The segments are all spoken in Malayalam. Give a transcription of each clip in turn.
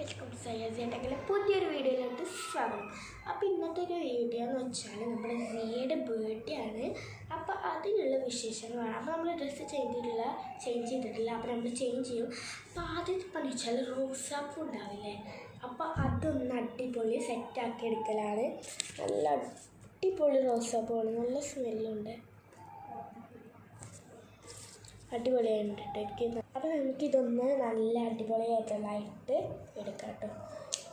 വെൽക്കം ടു സയ്യാസിയുടെ പുതിയൊരു വീഡിയോയിലോട്ട് സ്വാഗതം. അപ്പോൾ ഇന്നത്തെ ഒരു വീഡിയോ എന്ന് വെച്ചാൽ നമ്മുടെ സിയയുടെ ബർത്ത്ഡേ ആണ്. അപ്പോൾ അതിനുള്ള വിശേഷങ്ങളാണ്. അപ്പോൾ നമ്മൾ ഡ്രസ്സ് ചേഞ്ച് ചെയ്തിട്ടില്ല. അപ്പോൾ നമ്മൾ ചേഞ്ച് ചെയ്യും. അപ്പോൾ ആദ്യത്തെ പണി വെച്ചാൽ റോസാപ്പൂ ഉണ്ടാവില്ലേ, അപ്പോൾ അതൊന്ന് അടിപൊളി സെറ്റാക്കി എടുക്കലാണ്. നല്ല അടിപൊളി റോസാപ്പൂവാണ്, നല്ല സ്മെല്ലുണ്ട്, അടിപൊളിയായിട്ട് എനിക്ക്. അപ്പോൾ നമുക്കിതൊന്ന് നല്ല അടിപൊളിയായിട്ടുള്ളതായിട്ട് എടുക്കാം കേട്ടോ.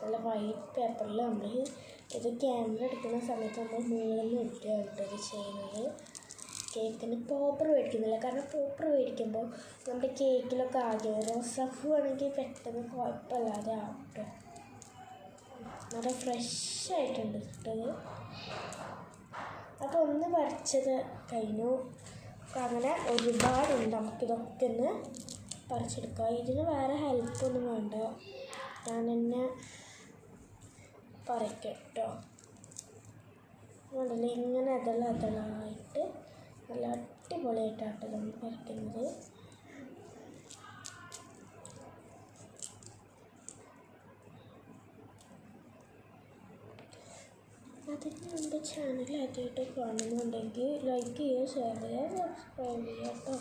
നല്ല വൈറ്റ് പേപ്പറിൽ നമ്മൾ ഇത് ക്യാമറ എടുക്കുന്ന സമയത്ത് നമ്മൾ മുകളിൽ ഇട്ടുകയാണ് ഇത് ചെയ്യുന്നത്. കേക്കിന് പോപ്പർ മേടിക്കുന്നില്ല, കാരണം പോപ്പർ മേടിക്കുമ്പോൾ നമ്മുടെ കേക്കിലൊക്കെ ആകെ റോസാപ്പൂ ആണെങ്കിൽ പെട്ടെന്ന് കുഴപ്പമില്ലാതെ ആവും കേട്ടോ. നല്ല ഫ്രഷായിട്ടുണ്ട് ഇട്ടത്. അപ്പോൾ ഒന്ന് പറിച്ചത് കഴിഞ്ഞു. അങ്ങനെ ഒരുപാടുണ്ട്, നമുക്കിതൊക്കെ ഒന്ന് പറിച്ചെടുക്കാം. ഇതിന് വേറെ ഹെൽപ്പൊന്നും വേണ്ട, ഞാൻ തന്നെ പറിക്കാം കേട്ടോ. അതല്ല ഇങ്ങനെ അതളായിട്ട് നല്ല അടിപൊളിയായിട്ടാണ് നമ്മൾ പറിക്കുന്നത്. അതിന് നമ്മുടെ ചാനൽ ആദ്യമായിട്ട് കാണുന്നുണ്ടെങ്കിൽ ലൈക്ക് ചെയ്യുക, ഷെയർ ചെയ്യുക, സബ്സ്ക്രൈബ് ചെയ്യുക കേട്ടോ.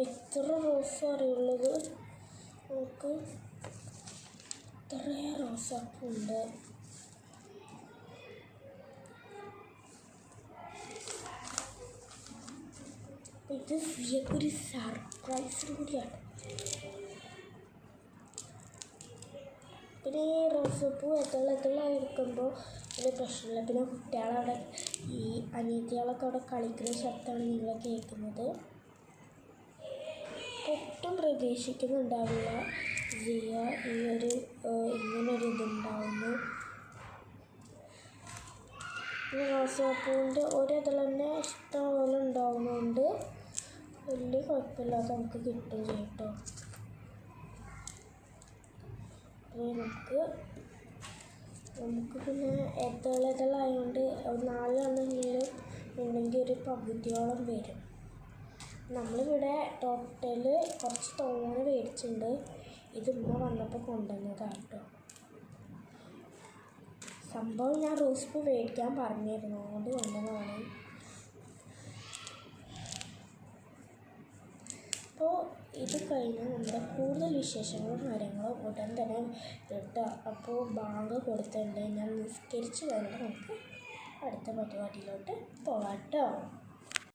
എത്ര റോസ് അറിയുള്ളത്, നമുക്ക് ഇത്രയും റോസാപ്പുണ്ട്. ഇത് സിയക്കൊരു സർപ്രൈസും കൂടിയാണ്. പിന്നെ ഈ റോസാപ്പൂ എത്തുള്ളായിരിക്കുമ്പോൾ വലിയ പ്രശ്നമില്ല. പിന്നെ കുട്ടികളവിടെ ഈ അനിയത്തികളൊക്കെ അവിടെ കളിക്കുന്ന ശബ്ദമാണ് നിങ്ങൾ കേൾക്കുന്നത്. ഒട്ടും പ്രതീക്ഷിക്കുന്നുണ്ടാവില്ല സിയ ഇങ്ങനൊരു ഇതുണ്ടാവുന്നു. ഈ റോസാപ്പൂവിൻ്റെ ഒരിതിൽ തന്നെ ഇഷ്ടംപോലെ ഉണ്ടാവുന്നതുകൊണ്ട് വലിയ കുഴപ്പമില്ലാതെ നമുക്ക് കിട്ടുകയും ചെയ്യും കേട്ടോ. നമുക്ക് പിന്നെ എത്തളായതുകൊണ്ട് 4 എണ്ണമെങ്കിലും ഉണ്ടെങ്കിൽ ഒരു പകുതിയോളം വരും. നമ്മളിവിടെ ടോട്ടൽ കുറച്ച് തോനെ മേടിച്ചിട്ടുണ്ട്. ഇത് ഉമ്മ വന്നപ്പോൾ കൊണ്ടുവന്നതാണ് കേട്ടോ. സംഭവം ഞാൻ റോസ്പൂ മേടിക്കാൻ പറഞ്ഞിരുന്നു, അതുകൊണ്ട് കൊണ്ടുവന്നതാണ്. അപ്പോൾ ഇത് കഴിഞ്ഞ് നമ്മുടെ കൂടുതൽ വിശേഷങ്ങളും കാര്യങ്ങളും ഉടൻ തന്നെ ഇട്ടാം. അപ്പോൾ ബാങ്ക് കൊടുത്തിട്ടുണ്ട്, ഞാൻ നിസ്കരിച്ച് കഴിഞ്ഞിട്ട് നമുക്ക് അടുത്ത പരിപാടിയിലോട്ട് പോകാം കേട്ടോ.